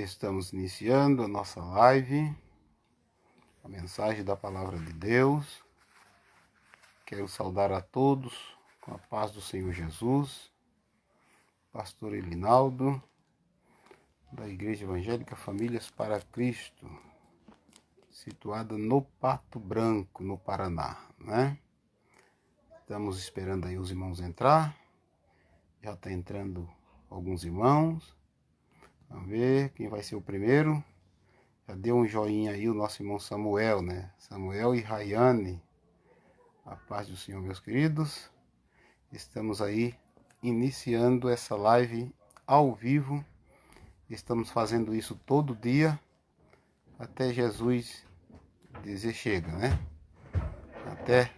Estamos iniciando a nossa live, a mensagem da Palavra de Deus. Quero saudar a todos com a paz do Senhor Jesus. Pastor Elinaldo, da Igreja Evangélica Famílias para Cristo, situada no Pato Branco, no Paraná, né? Estamos esperando aí os irmãos entrar. Já está entrando alguns irmãos. Vamos ver quem vai ser o primeiro. Já deu um joinha aí o nosso irmão Samuel, né? Samuel e Rayane. A paz do Senhor, meus queridos. Estamos aí iniciando essa live ao vivo. Estamos fazendo isso todo dia até Jesus dizer chega, né? Até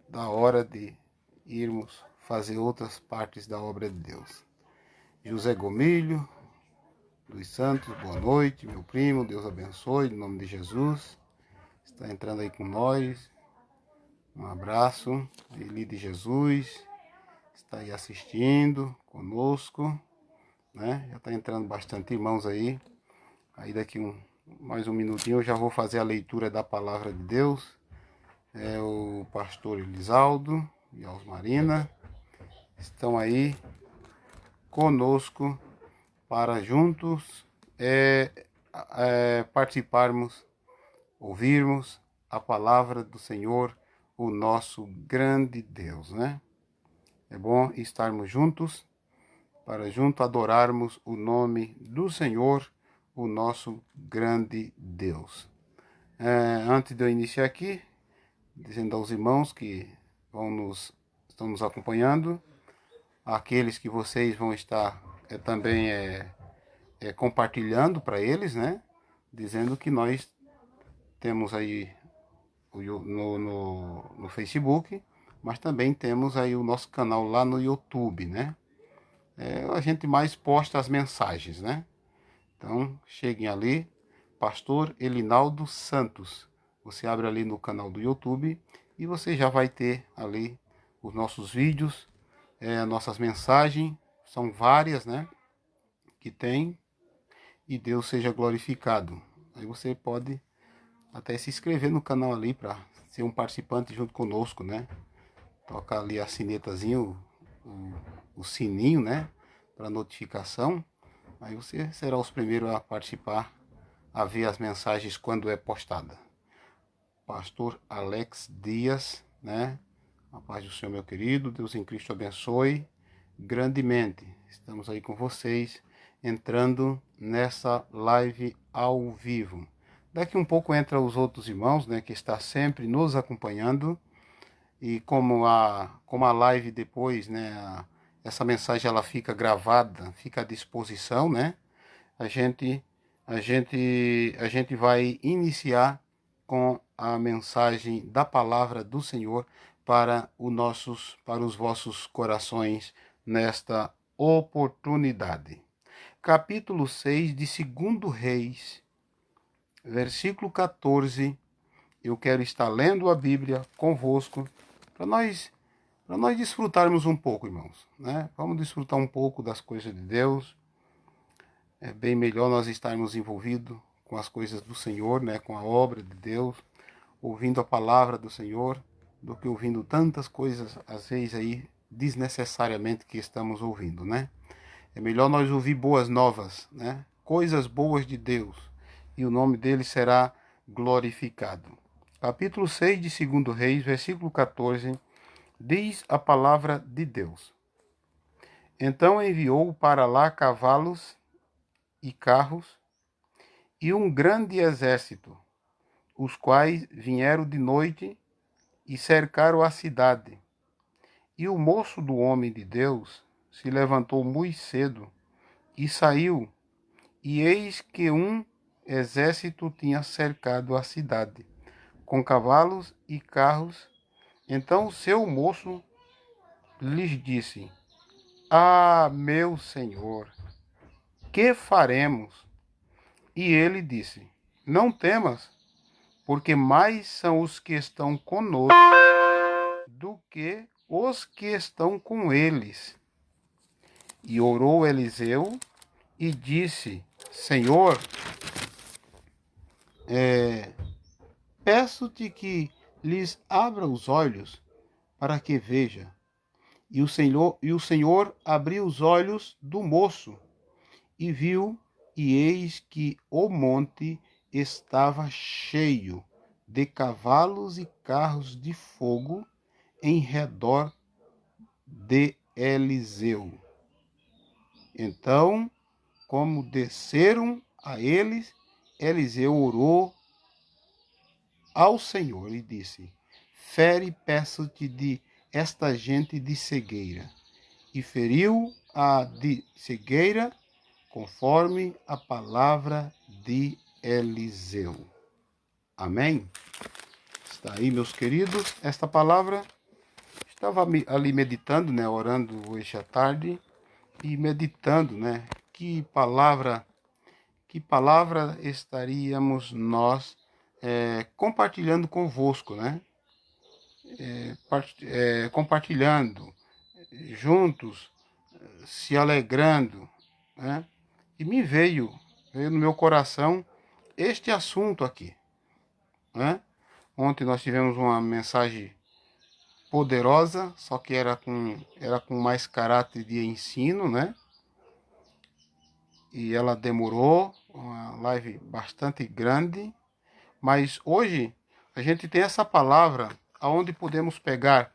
da hora de irmos fazer outras partes da obra de Deus. José Gomilho dos Santos, boa noite, meu primo, Deus abençoe, em nome de Jesus. Está entrando aí com nós. Um abraço, Eli de Jesus, está aí assistindo conosco, né? Já está entrando bastante irmãos aí. Aí daqui mais um minutinho eu já vou fazer a leitura da palavra de Deus. É o pastor Elisaldo e Osmarina estão aí conosco para juntos participarmos, ouvirmos a palavra do Senhor, o nosso grande Deus, né? É bom estarmos juntos para juntos adorarmos o nome do Senhor, o nosso grande Deus. Antes de eu iniciar aqui, dizendo aos irmãos que estão nos acompanhando, aqueles que vocês vão estar também compartilhando para eles, né? Dizendo que nós temos aí no Facebook, mas também temos aí o nosso canal lá no YouTube, né? A gente mais posta as mensagens, né? Então, cheguem ali, Pastor Elinaldo Santos. Você abre ali no canal do YouTube e você já vai ter ali os nossos vídeos, nossas mensagens, são várias, né? Que tem, e Deus seja glorificado. Aí você pode até se inscrever no canal ali para ser um participante junto conosco, né? Toca ali a sinetazinha, o sininho, né? Para notificação. Aí você será os primeiros a participar, a ver as mensagens quando é postada. Pastor Alex Dias, né? A paz do Senhor, meu querido. Deus em Cristo abençoe grandemente. Estamos aí com vocês, entrando nessa live ao vivo. Daqui um pouco entra os outros irmãos, né? Que está sempre nos acompanhando. E como a live depois, né? Essa mensagem ela fica gravada, fica à disposição, né? A gente vai iniciar com a mensagem da palavra do Senhor para os vossos corações nesta oportunidade. Capítulo 6 de 2 Reis, versículo 14. Eu quero estar lendo a Bíblia convosco para nós desfrutarmos um pouco, irmãos, né? Vamos desfrutar um pouco das coisas de Deus. É bem melhor nós estarmos envolvidos com as coisas do Senhor, né? Com a obra de Deus, ouvindo a palavra do Senhor, do que ouvindo tantas coisas, às vezes aí, desnecessariamente que estamos ouvindo, né? É melhor nós ouvir boas novas, né? Coisas boas de Deus, e o nome dele será glorificado. Capítulo 6 de 2 Reis, versículo 14, diz a palavra de Deus. Então enviou para lá cavalos e carros e um grande exército, os quais vieram de noite e cercaram a cidade. E o moço do homem de Deus se levantou muito cedo e saiu, e eis que um exército tinha cercado a cidade, com cavalos e carros. Então o seu moço lhes disse: Ah, meu senhor, que faremos? E ele disse: Não temas, porque mais são os que estão conosco do que os que estão com eles. E orou Eliseu e disse: Senhor, peço-te que lhes abra os olhos para que veja. E o Senhor abriu os olhos do moço e viu, e eis que o monte estava cheio de cavalos e carros de fogo em redor de Eliseu. Então, como desceram a eles, Eliseu orou ao Senhor e disse: fere, peço-te, de esta gente de cegueira. E feriu a de cegueira, conforme a palavra de Eliseu. Amém? Está aí, meus queridos, esta palavra. Estava ali meditando, né, orando hoje à tarde e meditando, né, que palavra estaríamos nós compartilhando convosco, né? Compartilhando juntos, se alegrando, né? E me veio no meu coração este assunto aqui, né? Ontem nós tivemos uma mensagem poderosa, só que era com mais caráter de ensino, né? E ela demorou, uma live bastante grande, mas hoje a gente tem essa palavra onde podemos pegar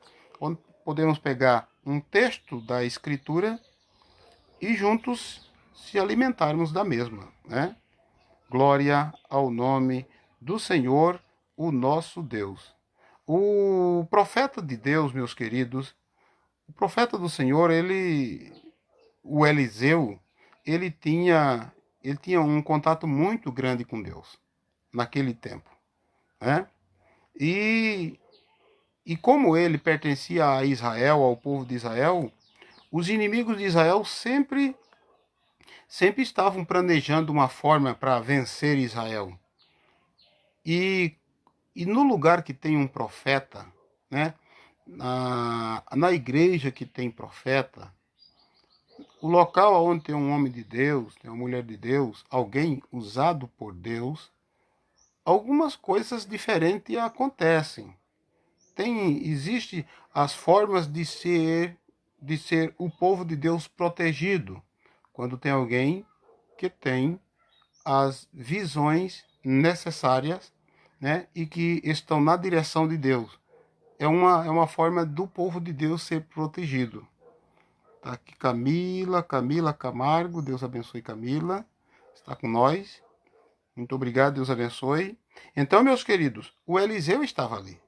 um texto da Escritura e juntos se alimentarmos da mesma, né? Glória ao nome do Senhor, o nosso Deus. O profeta de Deus, meus queridos, o profeta do Senhor, o Eliseu, ele tinha um contato muito grande com Deus naquele tempo, né? E, e como ele pertencia a Israel, ao povo de Israel, os inimigos de Israel sempre estavam planejando uma forma para vencer Israel. E, e no lugar que tem um profeta, né? Na igreja que tem profeta, o local onde tem um homem de Deus, tem uma mulher de Deus, alguém usado por Deus, algumas coisas diferentes acontecem. Existe as formas de ser o povo de Deus protegido, quando tem alguém que tem as visões necessárias, né, e que estão na direção de Deus. É uma forma do povo de Deus ser protegido. Tá aqui Camila Camargo, Deus abençoe Camila, está com nós. Muito obrigado, Deus abençoe. Então, meus queridos, o Eliseu estava ali.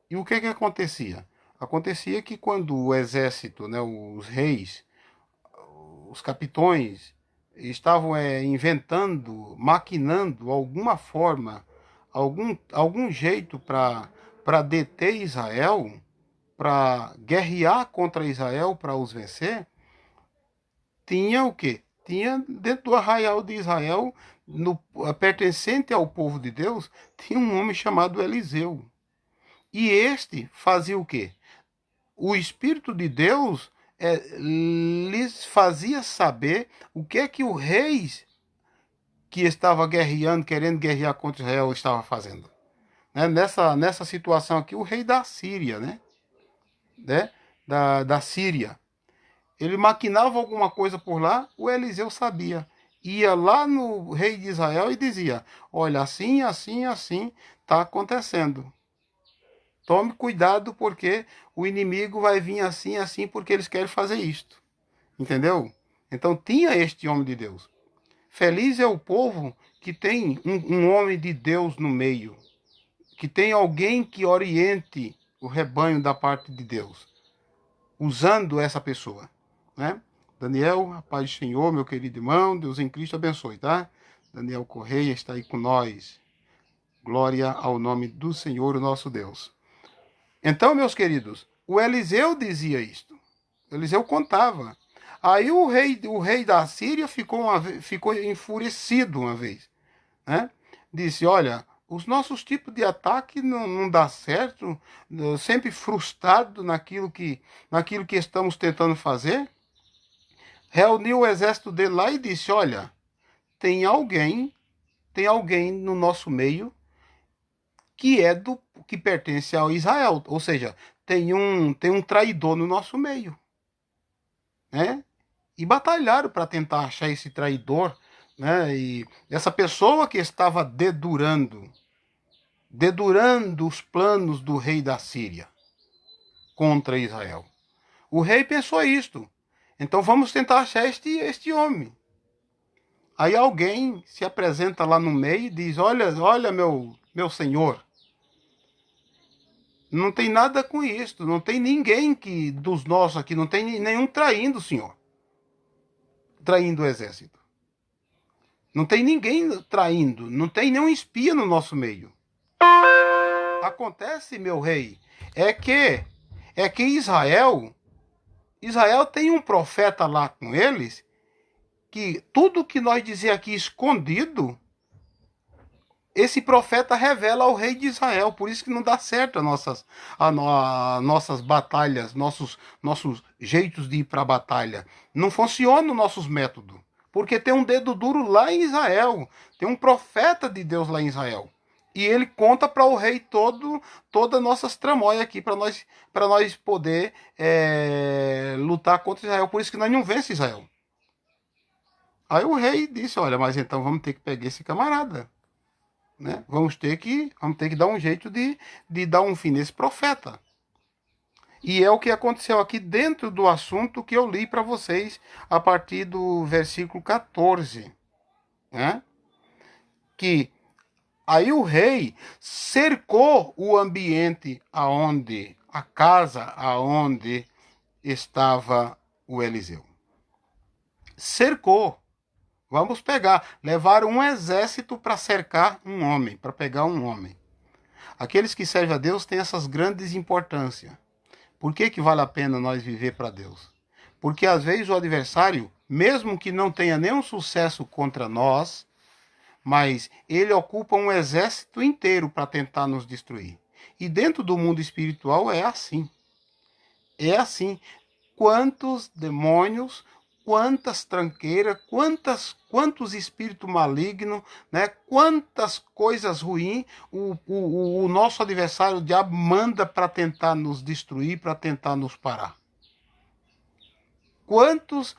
E o que acontecia? Acontecia que quando o exército, né, os reis, os capitões, estavam inventando, maquinando alguma forma, algum jeito para deter Israel, para guerrear contra Israel, para os vencer, tinha o quê? Tinha dentro do arraial de Israel, pertencente ao povo de Deus, tinha um homem chamado Eliseu. E este fazia o quê? O Espírito de Deus lhes fazia saber o que é que o rei que estava guerreando, querendo guerrear contra Israel, estava fazendo. Né? Nessa situação aqui, o rei da Síria, né? Da Síria. Ele maquinava alguma coisa por lá, o Eliseu sabia. Ia lá no rei de Israel e dizia: olha, assim, assim, assim está acontecendo. Tome cuidado porque o inimigo vai vir assim, assim, porque eles querem fazer isto. Entendeu? Então tinha este homem de Deus. Feliz é o povo que tem um homem de Deus no meio, que tem alguém que oriente o rebanho da parte de Deus, usando essa pessoa, né? Daniel, a paz do Senhor, meu querido irmão, Deus em Cristo abençoe, tá? Daniel Correia está aí com nós. Glória ao nome do Senhor, o nosso Deus. Então, meus queridos, o Eliseu dizia isto. Eliseu contava. Aí o rei da Síria ficou enfurecido uma vez, né? Disse: olha, os nossos tipos de ataque não dá certo, sempre frustrado naquilo que estamos tentando fazer. Reuniu o exército dele lá e disse: olha, tem alguém no nosso meio que pertence ao Israel, ou seja, tem um traidor no nosso meio, né? E batalharam para tentar achar esse traidor, né? E essa pessoa que estava dedurando os planos do rei da Síria contra Israel. O rei pensou isto. Então vamos tentar achar este homem. Aí alguém se apresenta lá no meio e diz: olha meu senhor, não tem nada com isso, não tem ninguém que dos nossos aqui, não tem nenhum traindo o senhor, traindo o exército. Não tem ninguém traindo, não tem nenhum espia no nosso meio. Acontece, meu rei, é que Israel tem um profeta lá com eles, que tudo que nós dizemos aqui escondido, esse profeta revela ao rei de Israel. Por isso que não dá certo nossas batalhas, nossos jeitos de ir para a batalha. Não funcionam nossos métodos. Porque tem um dedo duro lá em Israel. Tem um profeta de Deus lá em Israel. E ele conta para o rei todas as nossas tramóias aqui, para nós poder lutar contra Israel. Por isso que nós não vencemos Israel. Aí o rei disse: olha, mas então vamos ter que pegar esse camarada. Né? Vamos ter que dar um jeito de dar um fim nesse profeta. E é o que aconteceu aqui dentro do assunto que eu li para vocês a partir do versículo 14. Né? Que aí o rei cercou o ambiente a casa aonde estava o Eliseu. Cercou. Vamos levar um exército para cercar um homem, para pegar um homem. Aqueles que servem a Deus têm essas grandes importâncias. Por que vale a pena nós viver para Deus? Porque às vezes o adversário, mesmo que não tenha nenhum sucesso contra nós, mas ele ocupa um exército inteiro para tentar nos destruir. E dentro do mundo espiritual é assim. É assim. Quantos demônios, quantas tranqueiras, quantos espíritos malignos, né? Quantas coisas ruins o nosso adversário, o diabo, manda para tentar nos destruir, para tentar nos parar. Quantos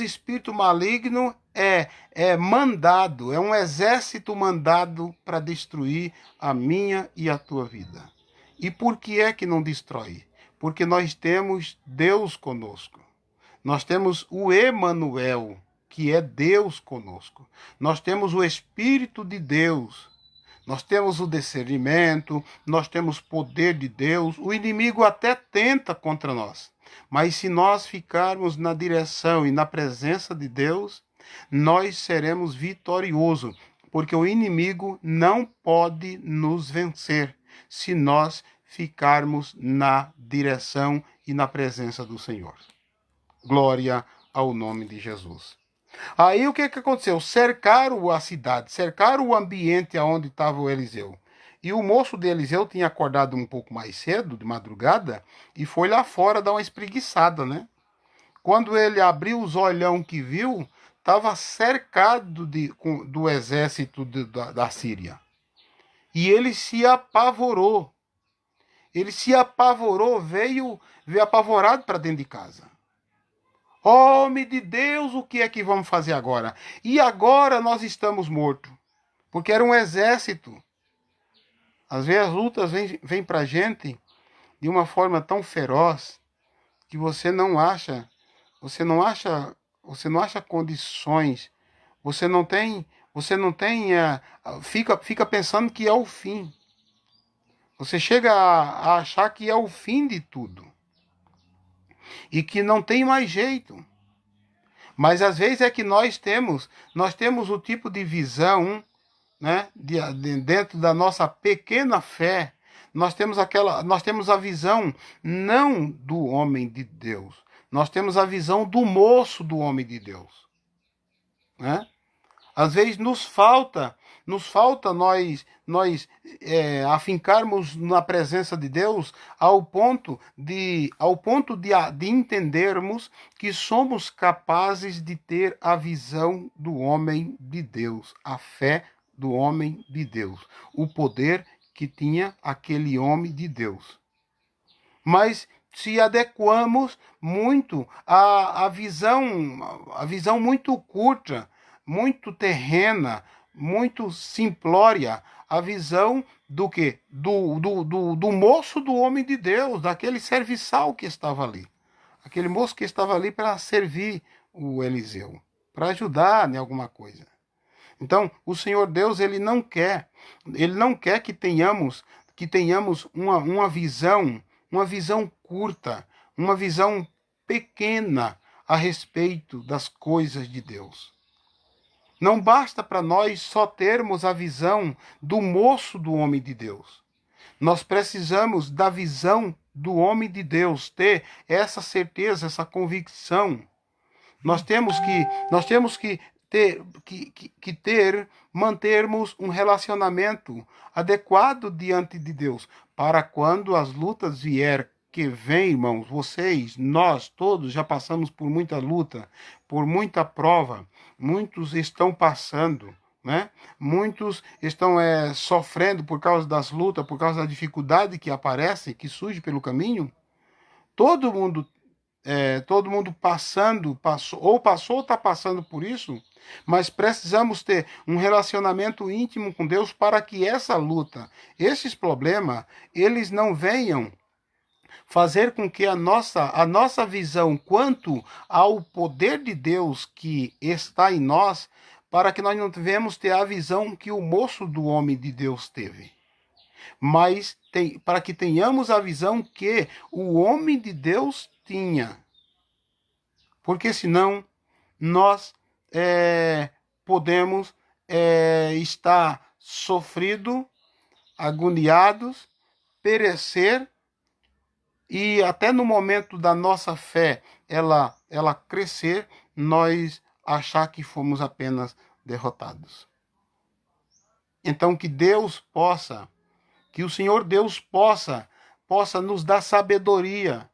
espíritos malignos é mandado, é um exército mandado para destruir a minha e a tua vida. E por que é que não destrói? Porque nós temos Deus conosco. Nós temos o Emanuel, que é Deus conosco. Nós temos o Espírito de Deus. Nós temos o discernimento, nós temos poder de Deus. O inimigo até tenta contra nós. Mas se nós ficarmos na direção e na presença de Deus, nós seremos vitoriosos. Porque o inimigo não pode nos vencer se nós ficarmos na direção e na presença do Senhor. Glória ao nome de Jesus. Aí o que aconteceu? Cercaram a cidade, cercaram o ambiente onde estava o Eliseu. E o moço de Eliseu tinha acordado um pouco mais cedo, de madrugada, e foi lá fora dar uma espreguiçada, né? Quando ele abriu os olhão que viu, estava cercado do exército da Síria. E ele se apavorou. Veio apavorado para dentro de casa. Homem de Deus, o que é que vamos fazer agora? E agora nós estamos mortos. Porque era um exército. Às vezes as lutas vêm para a gente de uma forma tão feroz que você não acha condições. Fica pensando que é o fim. Você chega a achar que é o fim de tudo. E que não tem mais jeito. Mas às vezes é que nós temos o tipo de visão, né, dentro da nossa pequena fé, nós temos a visão não do homem de Deus, nós temos a visão do moço do homem de Deus, né? Às vezes nos falta nós afincarmos na presença de Deus ao ponto de entendermos que somos capazes de ter a visão do homem de Deus, a fé do homem de Deus, o poder que tinha aquele homem de Deus. Mas se adequamos muito à visão muito curta, muito terrena, muito simplória, a visão do que? Do moço do homem de Deus, daquele serviçal que estava ali. Aquele moço que estava ali para servir o Eliseu, para ajudar em alguma coisa. Então, o Senhor Deus, ele não quer que tenhamos uma visão curta, uma visão pequena a respeito das coisas de Deus. Não basta para nós só termos a visão do moço do homem de Deus. Nós precisamos da visão do homem de Deus, ter essa certeza, essa convicção. Nós temos que mantermos um relacionamento adequado diante de Deus, para quando as lutas vier, que vem, irmãos, vocês, nós todos já passamos por muita luta, por muita prova, muitos estão passando, né? Muitos estão sofrendo por causa das lutas, por causa da dificuldade que aparece, que surge pelo caminho. Todo mundo passou ou está passando por isso, mas precisamos ter um relacionamento íntimo com Deus para que essa luta, esses problemas, eles não venham fazer com que a nossa visão quanto ao poder de Deus que está em nós, para que nós não devemos ter a visão que o moço do homem de Deus teve. Mas para que tenhamos a visão que o homem de Deus tinha. Porque senão nós podemos estar sofridos, agoniados, perecer, e até no momento da nossa fé ela crescer, nós achar que fomos apenas derrotados. Então que o Senhor Deus possa nos dar sabedoria,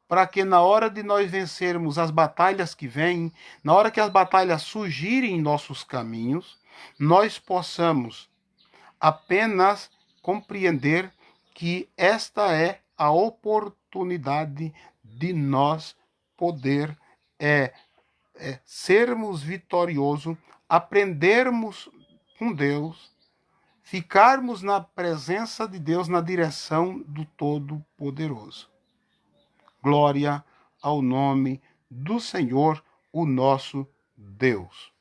para que na hora de nós vencermos as batalhas que vêm, na hora que as batalhas surgirem em nossos caminhos, nós possamos apenas compreender que esta é a oportunidade de nós poder sermos vitoriosos, aprendermos com Deus, ficarmos na presença de Deus, na direção do Todo-Poderoso. Glória ao nome do Senhor, o nosso Deus.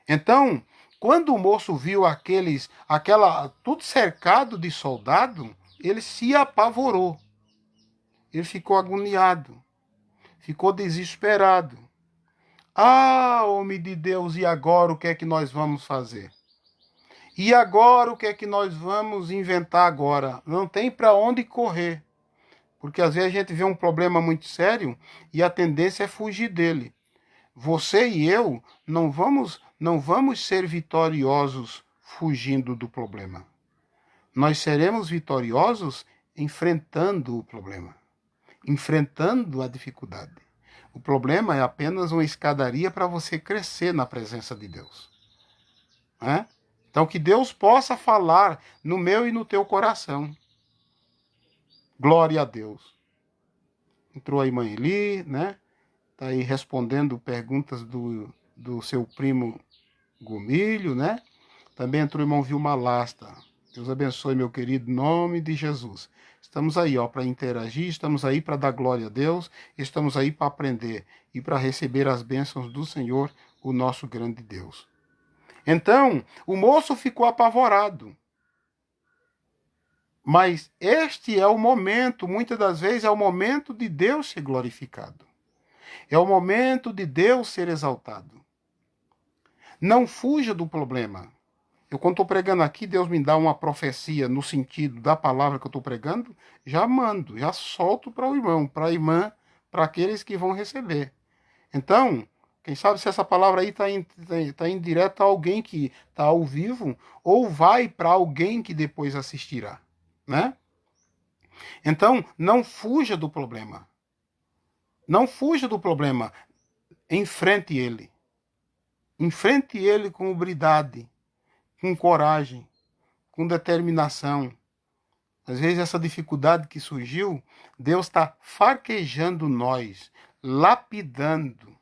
Então, quando o moço viu tudo cercado de soldado, ele se apavorou. Ele ficou agoniado, ficou desesperado. Ah, homem de Deus, e agora o que é que nós vamos fazer? E agora o que é que nós vamos inventar agora? Não tem para onde correr. Porque às vezes a gente vê um problema muito sério e a tendência é fugir dele. Você e eu não vamos ser vitoriosos fugindo do problema. Nós seremos vitoriosos enfrentando o problema, enfrentando a dificuldade. O problema é apenas uma escadaria para você crescer na presença de Deus. Então que Deus possa falar no meu e no teu coração. Glória a Deus. Entrou aí mãe Eli, né? Está aí respondendo perguntas do seu primo Gomilho, né? Também entrou o irmão Vilmar Lasta. Deus abençoe, meu querido, em nome de Jesus. Estamos aí, para interagir, estamos aí para dar glória a Deus, estamos aí para aprender e para receber as bênçãos do Senhor, o nosso grande Deus. Então, o moço ficou apavorado. Mas este é o momento, muitas das vezes é o momento de Deus ser glorificado. É o momento de Deus ser exaltado. Não fuja do problema. Quando estou pregando aqui, Deus me dá uma profecia no sentido da palavra que eu estou pregando, já mando, já solto para o irmão, para a irmã, para aqueles que vão receber. Então, Quem sabe se essa palavra aí tá em direto a alguém que está ao vivo ou vai para alguém que depois assistirá, né? Então, não fuja do problema. Não fuja do problema. Enfrente ele. Enfrente ele com habilidade, com coragem, com determinação. Às vezes essa dificuldade que surgiu, Deus está farquejando nós, lapidando,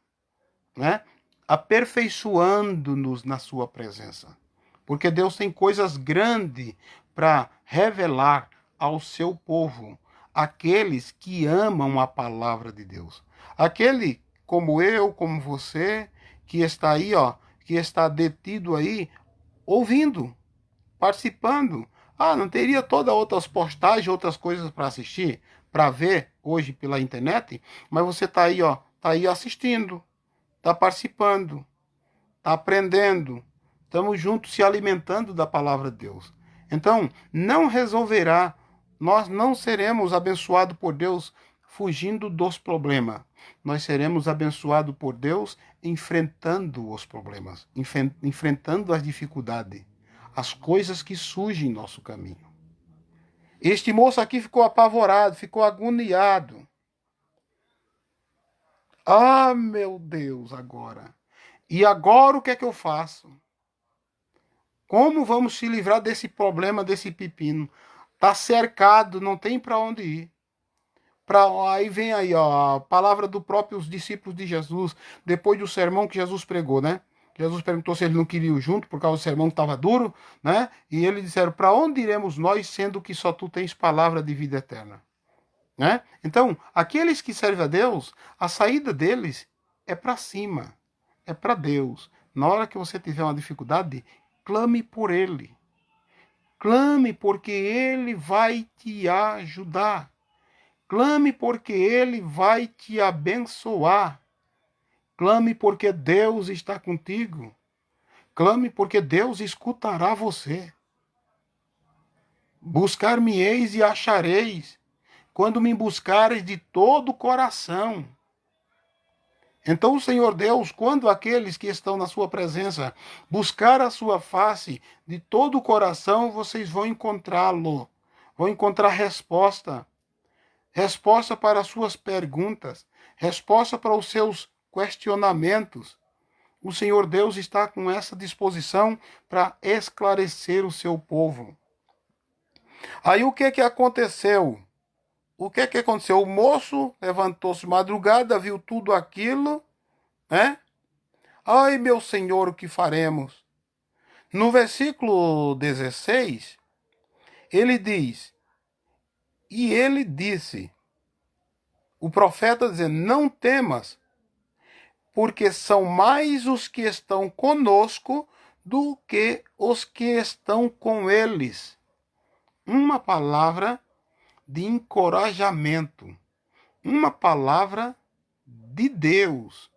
né? Aperfeiçoando-nos na sua presença. Porque Deus tem coisas grandes para revelar ao seu povo, aqueles que amam a palavra de Deus. Aquele como eu, como você, que está aí, ó, que está detido aí, ouvindo, participando. Ah, não teria todas outras postagens, outras coisas para assistir, para ver hoje pela internet, mas você está aí, ó, tá aí assistindo, está participando, está aprendendo. Estamos juntos se alimentando da palavra de Deus. Então, não resolverá, nós não seremos abençoados por Deus fugindo dos problemas. Nós seremos abençoados por Deus enfrentando os problemas, enfrentando as dificuldades, as coisas que surgem em nosso caminho. Este moço aqui ficou apavorado, ficou agoniado. Ah, meu Deus, agora. E agora o que é que eu faço? Como vamos se livrar desse problema, desse pepino? Está cercado, não tem para onde ir. Aí vem aí, ó, a palavra dos próprios discípulos de Jesus, depois do sermão que Jesus pregou, né? Jesus perguntou se ele não queria ir junto, por causa do sermão que estava duro, né? E eles disseram, para onde iremos nós, sendo que só tu tens palavra de vida eterna? Né? Então, aqueles que servem a Deus, a saída deles é para cima, é para Deus. Na hora que você tiver uma dificuldade, clame por Ele. Clame porque Ele vai te ajudar. Clame porque Ele vai te abençoar. Clame porque Deus está contigo. Clame porque Deus escutará você. Buscar-me-eis e achareis, quando me buscareis de todo o coração. Então o Senhor Deus, quando aqueles que estão na sua presença buscar a sua face de todo o coração, vocês vão encontrá-lo. Vão encontrar resposta. Resposta para as suas perguntas. Resposta para os seus questionamentos. O Senhor Deus está com essa disposição para esclarecer o seu povo. Aí o que aconteceu? O que aconteceu? O moço levantou-se de madrugada, viu tudo aquilo, né? Ai, meu Senhor, o que faremos? No versículo 16, ele diz, e ele disse, o profeta dizendo, não temas, porque são mais os que estão conosco do que os que estão com eles. Uma palavra de encorajamento, uma palavra de Deus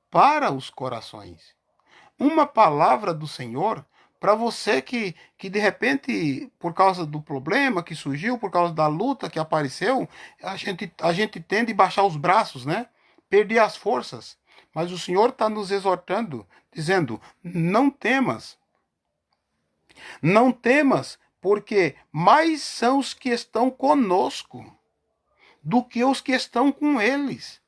para os corações, uma palavra do Senhor para você que de repente, por causa do problema que surgiu, por causa da luta que apareceu, a gente tende a baixar os braços, né? Perder as forças. Mas o Senhor está nos exortando, dizendo, não temas. Não temas, porque mais são os que estão conosco do que os que estão com eles.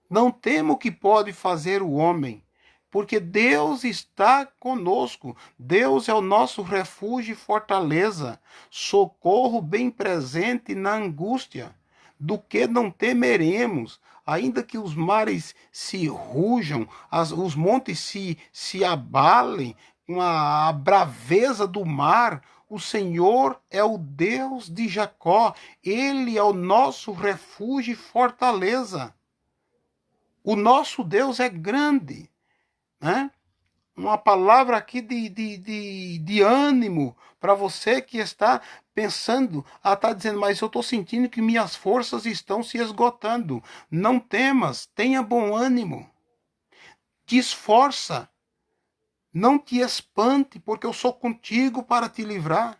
Não temo o que pode fazer o homem, porque Deus está conosco. Deus é o nosso refúgio e fortaleza, socorro bem presente na angústia. Do que não temeremos, ainda que os mares se rujam, os montes se abalem, com a braveza do mar, o Senhor é o Deus de Jacó, Ele é o nosso refúgio e fortaleza. O nosso Deus é grande, né? Uma palavra aqui de ânimo para você que está pensando, está dizendo, mas eu estou sentindo que minhas forças estão se esgotando. Não temas, tenha bom ânimo, te esforça, não te espante, porque eu sou contigo para te livrar.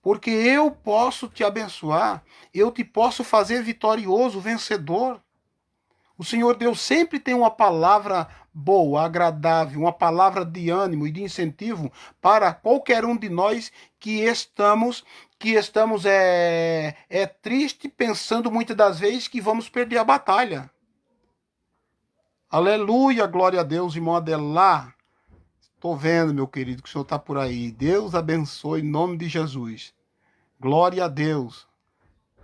Porque eu posso te abençoar, eu te posso fazer vitorioso, vencedor. O Senhor Deus sempre tem uma palavra boa, agradável, uma palavra de ânimo e de incentivo para qualquer um de nós que estamos triste, pensando muitas das vezes que vamos perder a batalha. Aleluia, glória a Deus, irmão Adelar. Estou vendo, meu querido, que o senhor está por aí. Deus abençoe em nome de Jesus. Glória a Deus.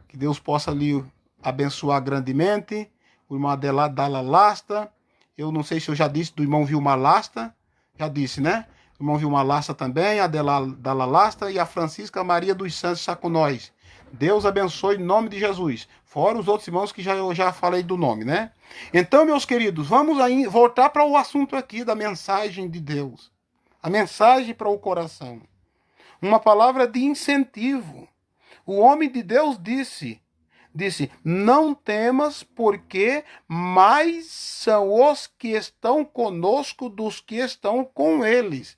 Que Deus possa lhe abençoar grandemente. O irmão Adelar Dalla Lasta. Eu não sei se eu já disse do irmão Vilmar Lasta. Já disse, né? O irmão Vilmar Lasta também, a Adelar Dalla Lasta e a Francisca Maria dos Santos está com nós. Deus abençoe em nome de Jesus. Fora os outros irmãos que eu já falei do nome, né? Então, meus queridos, vamos aí voltar para o assunto aqui da mensagem de Deus. A mensagem para o coração. Uma palavra de incentivo. O homem de Deus disse, não temas, porque mais são os que estão conosco dos que estão com eles.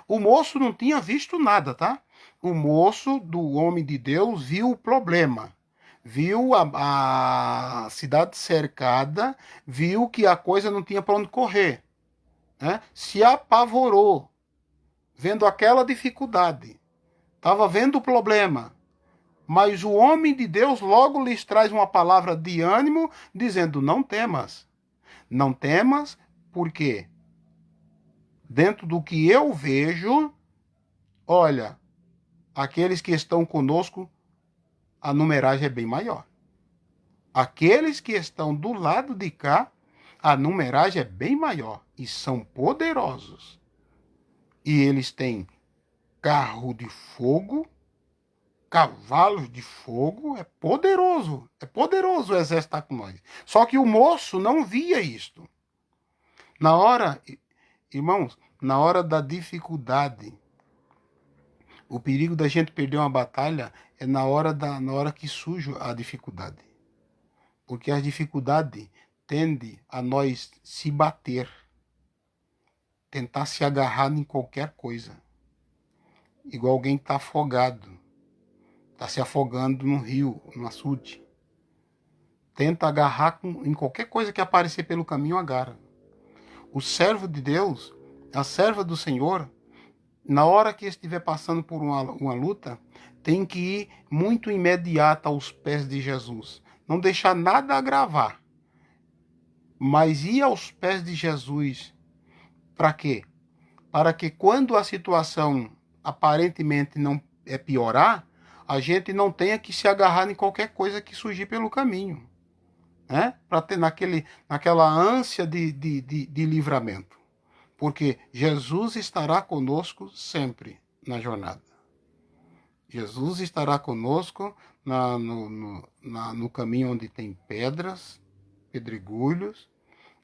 O moço não tinha visto nada, tá? O moço do homem de Deus viu o problema. Viu a cidade cercada, viu que a coisa não tinha para onde correr. Né? Se apavorou, vendo aquela dificuldade. Estava vendo o problema. Mas o homem de Deus logo lhes traz uma palavra de ânimo, dizendo, não temas. Não temas, porque dentro do que eu vejo, olha, aqueles que estão conosco, a numeragem é bem maior. Aqueles que estão do lado de cá, a numeragem é bem maior. E são poderosos. E eles têm carro de fogo, cavalos de fogo, é poderoso o exército está com nós. Só que o moço não via isto. Na hora, irmãos, na hora da dificuldade, o perigo da gente perder uma batalha é na hora que surge a dificuldade. Porque a dificuldade tende a nós se bater, tentar se agarrar em qualquer coisa. Igual alguém que está afogado. Está se afogando num rio, num açude. Tenta agarrar em qualquer coisa que aparecer pelo caminho, agarra. O servo de Deus, a serva do Senhor, na hora que estiver passando por uma luta, tem que ir muito imediata aos pés de Jesus. Não deixar nada agravar. Mas ir aos pés de Jesus. Para quê? Para que quando a situação aparentemente não é piorar, a gente não tenha que se agarrar em qualquer coisa que surgir pelo caminho, né? Para ter naquela ânsia de livramento. Porque Jesus estará conosco sempre na jornada. Jesus estará conosco no caminho onde tem pedras, pedregulhos.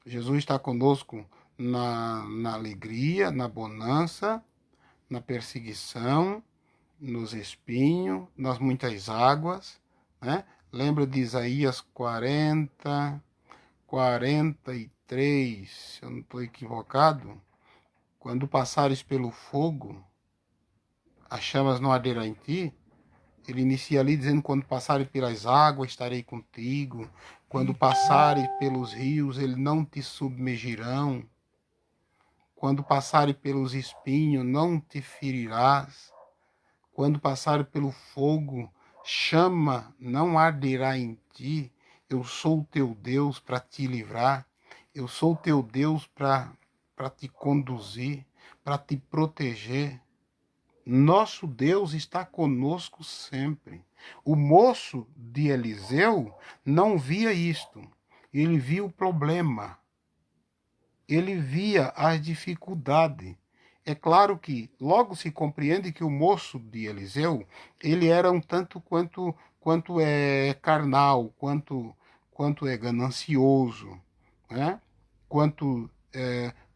Jesus está conosco na alegria, na bonança, na perseguição, nos espinhos, nas muitas águas, né? Lembra de Isaías 43, se eu não estou equivocado? Quando passares pelo fogo, as chamas não arderão em ti. Ele inicia ali dizendo, quando passares pelas águas, estarei contigo. Quando passares pelos rios, eles não te submergirão. Quando passares pelos espinhos, não te ferirás. Quando passares pelo fogo, chama não arderá em ti. Eu sou o teu Deus para te livrar. Eu sou o teu Deus para te conduzir, para te proteger. Nosso Deus está conosco sempre. O moço de Eliseu não via isto. Ele via o problema. Ele via as dificuldades. É claro que logo se compreende que o moço de Eliseu, ele era um tanto quanto é carnal, quanto é ganancioso, né?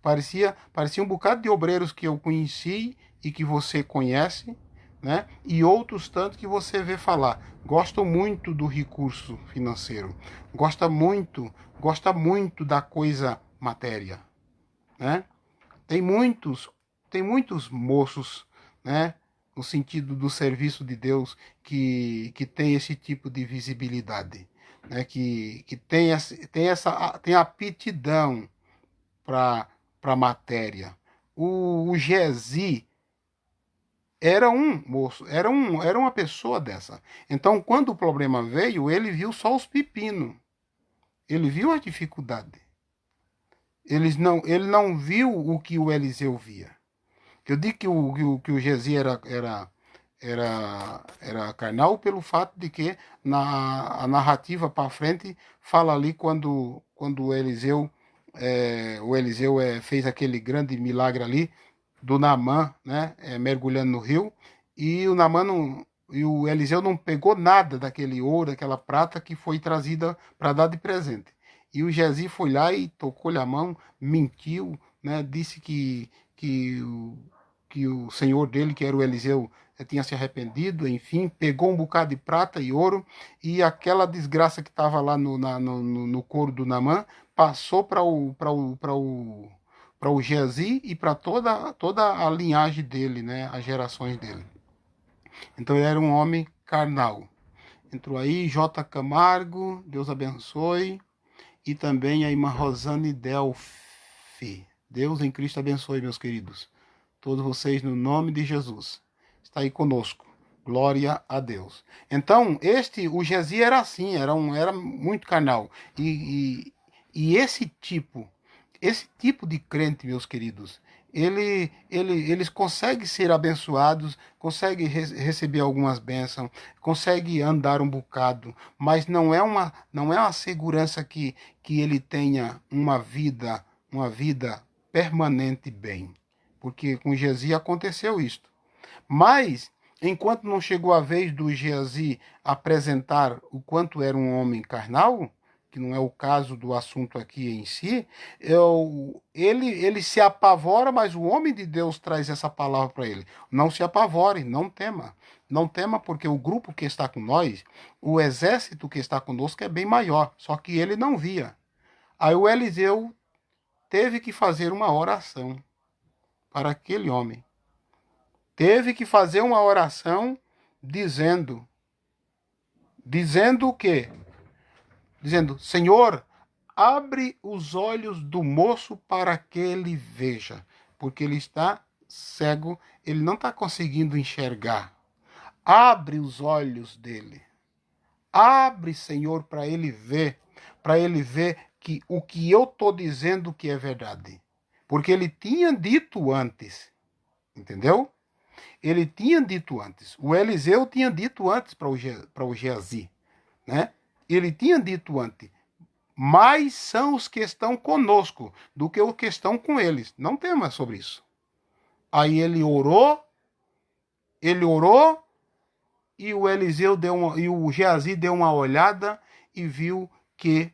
Parecia um bocado de obreiros que eu conheci e que você conhece, né? E outros tanto que você vê falar. Gostam muito do recurso financeiro, gosta muito da coisa matéria, né? Tem muitos moços, né, no sentido do serviço de Deus que tem esse tipo de visibilidade. né, que tem aptidão para a matéria. O Geazi era um moço, era uma pessoa dessa. Então, quando o problema veio, ele viu só os pepinos. Ele viu a dificuldade. Ele não viu o que o Eliseu via. Eu digo que o Geazi era carnal pelo fato de que a narrativa para frente fala ali quando o Eliseu fez aquele grande milagre ali do Naamã, né, mergulhando no rio, e o Naamã não, e o Eliseu não pegou nada daquele ouro, daquela prata que foi trazida para dar de presente. E o Geazi foi lá e tocou-lhe a mão, mentiu, né, disse que o senhor dele, que era o Eliseu, tinha se arrependido, enfim, pegou um bocado de prata e ouro, e aquela desgraça que estava lá no couro do Naamã passou para o Geazi e para toda a linhagem dele, né, as gerações dele. Então ele era um homem carnal. Entrou aí J. Camargo, Deus abençoe, e também a irmã Rosane Delphi. Deus em Cristo abençoe, meus queridos. Todos vocês no nome de Jesus. Está aí conosco. Glória a Deus. Então, o Geazi era assim, era muito carnal. E esse tipo de crente, meus queridos, eles conseguem ser abençoados, conseguem receber algumas bênçãos, conseguem andar um bocado, mas não é uma segurança que ele tenha uma vida permanente bem. Porque com Geazi aconteceu isto. Mas, enquanto não chegou a vez do Geazi apresentar o quanto era um homem carnal, que não é o caso do assunto aqui em si, ele se apavora, mas o homem de Deus traz essa palavra para ele. Não se apavore, não tema. Não tema, porque o grupo que está com nós, o exército que está conosco é bem maior, só que ele não via. Aí o Eliseu teve que fazer uma oração para aquele homem. Teve que fazer uma oração dizendo o quê? Dizendo: Senhor, abre os olhos do moço para que ele veja, porque ele está cego, ele não está conseguindo enxergar. Abre os olhos dele. Abre, Senhor, para ele ver que o que eu estou dizendo que é verdade. Porque ele tinha dito antes, entendeu? Ele tinha dito antes. O Eliseu tinha dito antes para o Geazi, né? Ele tinha dito antes. Mais são os que estão conosco do que os que estão com eles. Não tem mais sobre isso. Aí ele orou e o Eliseu e o Geazi deu uma olhada e viu que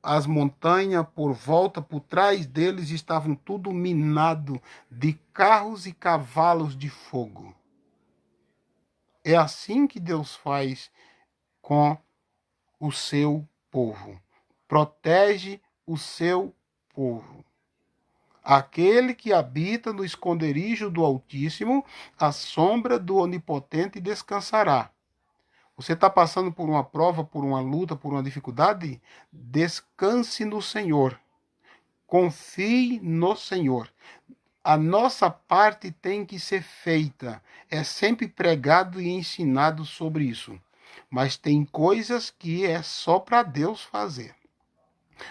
as montanhas por volta, por trás deles, estavam tudo minado de carros e cavalos de fogo. É assim que Deus faz com o seu povo. Protege o seu povo. Aquele que habita no esconderijo do Altíssimo, a sombra do Onipotente descansará. Você está passando por uma prova, por uma luta, por uma dificuldade? Descanse no Senhor. Confie no Senhor. A nossa parte tem que ser feita. É sempre pregado e ensinado sobre isso. Mas tem coisas que é só para Deus fazer.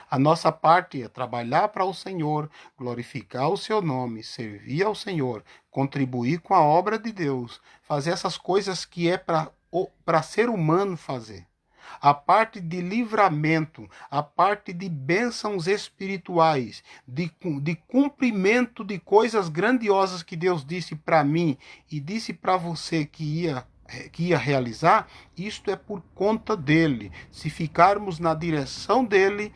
A nossa parte é trabalhar para o Senhor, glorificar o seu nome, servir ao Senhor, contribuir com a obra de Deus, fazer essas coisas que é para ser humano fazer. A parte de livramento, a parte de bênçãos espirituais, de cumprimento de coisas grandiosas que Deus disse para mim e disse para você que ia realizar, isto é por conta dele. Se ficarmos na direção dele,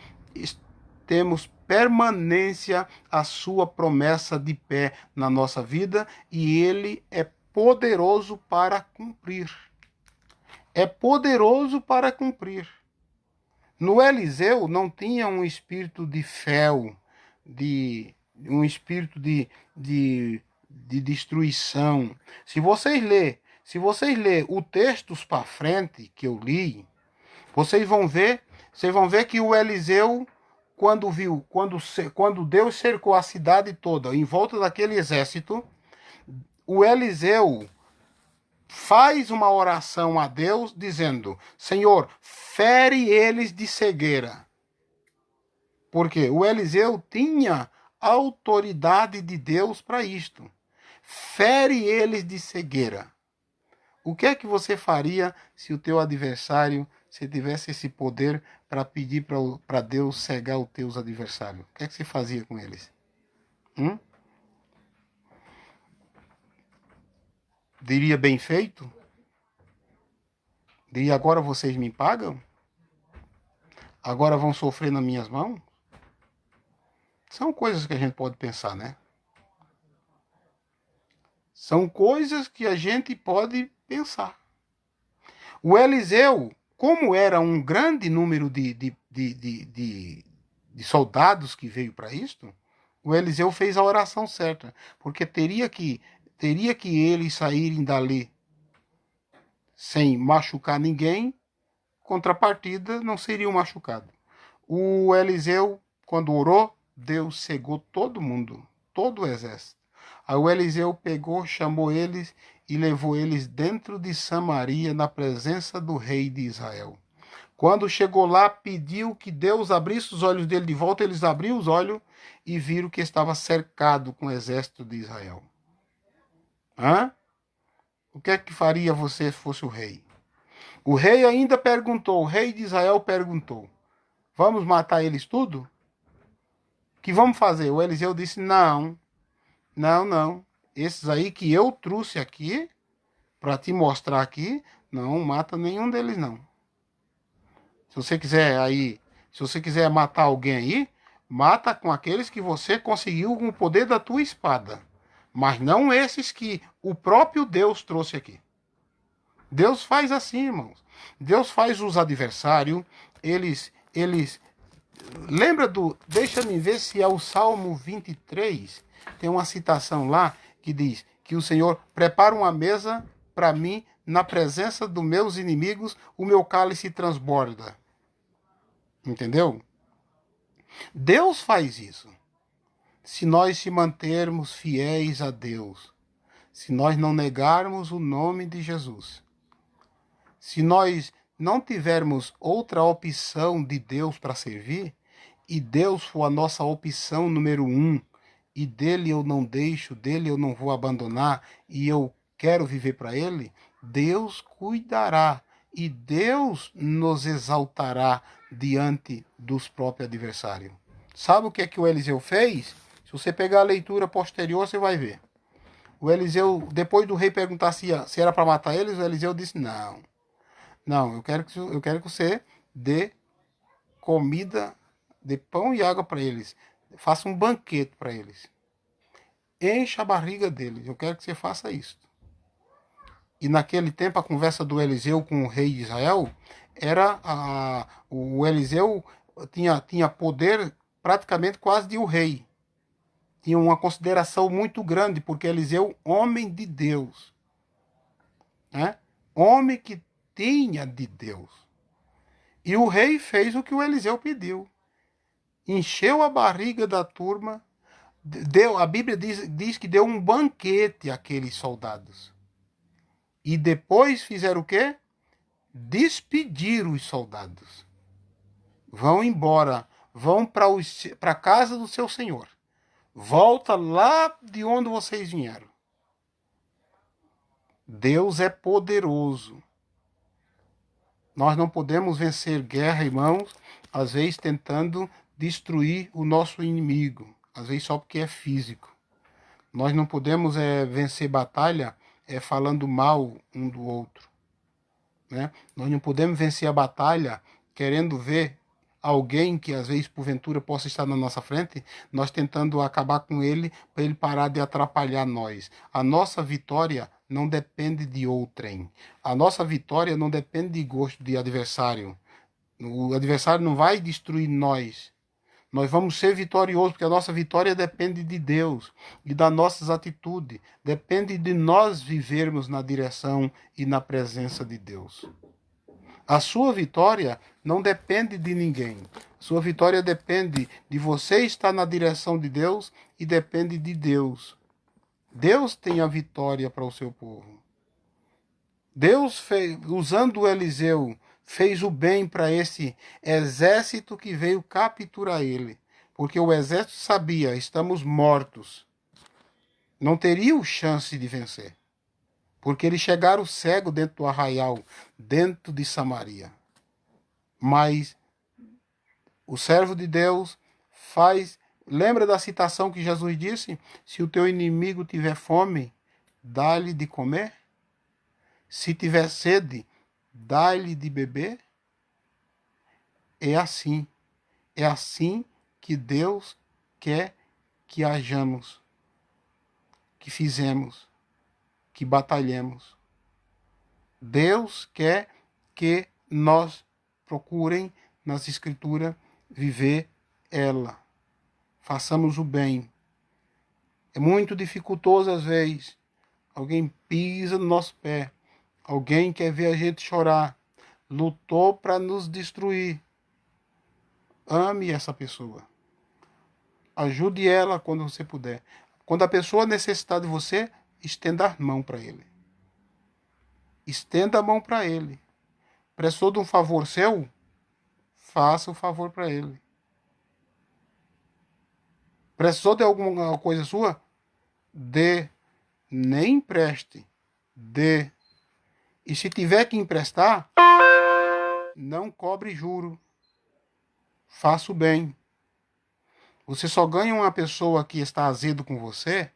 temos permanência a sua promessa de pé na nossa vida e ele é poderoso para cumprir. É poderoso para cumprir. No Eliseu não tinha um espírito de fel, um espírito de destruição. Se vocês ler o textos para frente que eu li, Vocês vão ver que o Eliseu, quando Deus cercou a cidade toda em volta daquele exército, o Eliseu faz uma oração a Deus dizendo: Senhor, fere eles de cegueira. Porque o Eliseu tinha autoridade de Deus para isto. Fere eles de cegueira. O que é que você faria se o teu adversário, se tivesse esse poder para pedir para Deus cegar os teus adversários? O que é que você fazia com eles? Diria bem feito? Diria agora vocês me pagam? Agora vão sofrer nas minhas mãos? São coisas que a gente pode pensar, né? São coisas que a gente pode pensar. O Eliseu, como era um grande número de soldados que veio para isto, o Eliseu fez a oração certa, porque teria que eles saírem dali sem machucar ninguém, contrapartida não seriam machucados. O Eliseu, quando orou, Deus cegou todo mundo, todo o exército. Aí o Eliseu pegou, chamou eles e levou eles dentro de Samaria, na presença do rei de Israel. Quando chegou lá, pediu que Deus abrisse os olhos dele de volta. Eles abriram os olhos e viram que estava cercado com o exército de Israel. O que é que faria você se fosse o rei? O rei ainda perguntou, o rei de Israel perguntou: vamos matar eles tudo? O que vamos fazer? O Eliseu disse: não. Esses aí que eu trouxe aqui, para te mostrar aqui, não mata nenhum deles, não. Se você quiser matar alguém aí, mata com aqueles que você conseguiu com o poder da tua espada. Mas não esses que o próprio Deus trouxe aqui. Deus faz assim, irmãos. Deus faz os adversários, eles lembra deixa-me ver se é o Salmo 23, tem uma citação lá que diz que o Senhor prepara uma mesa para mim na presença dos meus inimigos, o meu cálice transborda. Entendeu? Deus faz isso. Se nós se mantermos fiéis a Deus, se nós não negarmos o nome de Jesus, se nós não tivermos outra opção de Deus para servir, e Deus for a nossa opção número 1, e dele eu não deixo, dele eu não vou abandonar, e eu quero viver para ele, Deus cuidará, e Deus nos exaltará diante dos próprios adversários. Sabe o que é que o Eliseu fez? Se você pegar a leitura posterior, você vai ver. O Eliseu, depois do rei perguntar se era para matar eles, o Eliseu disse: não, eu quero que você dê comida, dê pão e água para eles. Faça um banquete para eles. Encha a barriga deles. Eu quero que você faça isso. E naquele tempo, a conversa do Eliseu com o rei de Israel o Eliseu tinha poder praticamente quase de um rei. Tinha uma consideração muito grande, porque Eliseu, homem de Deus, né? Homem que tinha de Deus. E o rei fez o que o Eliseu pediu. Encheu a barriga da turma. A Bíblia diz que deu um banquete àqueles soldados. E depois fizeram o quê? Despedir os soldados. Vão embora. Vão para a casa do seu senhor. Volta lá de onde vocês vieram. Deus é poderoso. Nós não podemos vencer guerra, irmãos, às vezes tentando destruir o nosso inimigo, às vezes só porque é físico. Nós não podemos vencer batalha falando mal um do outro, né? Nós não podemos vencer a batalha querendo ver alguém que às vezes porventura possa estar na nossa frente, nós tentando acabar com ele para ele parar de atrapalhar nós. A nossa vitória não depende de outrem. A nossa vitória não depende de gosto de adversário. O adversário não vai destruir nós. Nós vamos ser vitoriosos, porque a nossa vitória depende de Deus e das nossas atitudes. Depende de nós vivermos na direção e na presença de Deus. A sua vitória não depende de ninguém. Sua vitória depende de você estar na direção de Deus e depende de Deus. Deus tem a vitória para o seu povo. Deus fez, usando o Eliseu, fez o bem para esse exército que veio capturar ele. Porque o exército sabia, estamos mortos. Não teriam chance de vencer. Porque eles chegaram cegos dentro do arraial, dentro de Samaria. Mas o servo de Deus faz... Lembra da citação que Jesus disse? Se o teu inimigo tiver fome, dá-lhe de comer. Se tiver sede, dá-lhe de beber. É assim. É assim que Deus quer que hajamos, que fizemos, que batalhemos. Deus quer que nós procurem nas Escrituras viver ela. Façamos o bem. É muito dificultoso às vezes. Alguém pisa no nosso pé. Alguém quer ver a gente chorar. Lutou para nos destruir. Ame essa pessoa. Ajude ela quando você puder. Quando a pessoa necessitar de você, estenda a mão para ele. Estenda a mão para ele. Precisou de um favor seu? Faça o favor para ele. Precisou de alguma coisa sua? Dê. Nem empreste. Dê. E se tiver que emprestar, não cobre juro. Faça o bem. Você só ganha uma pessoa que está azedo com você,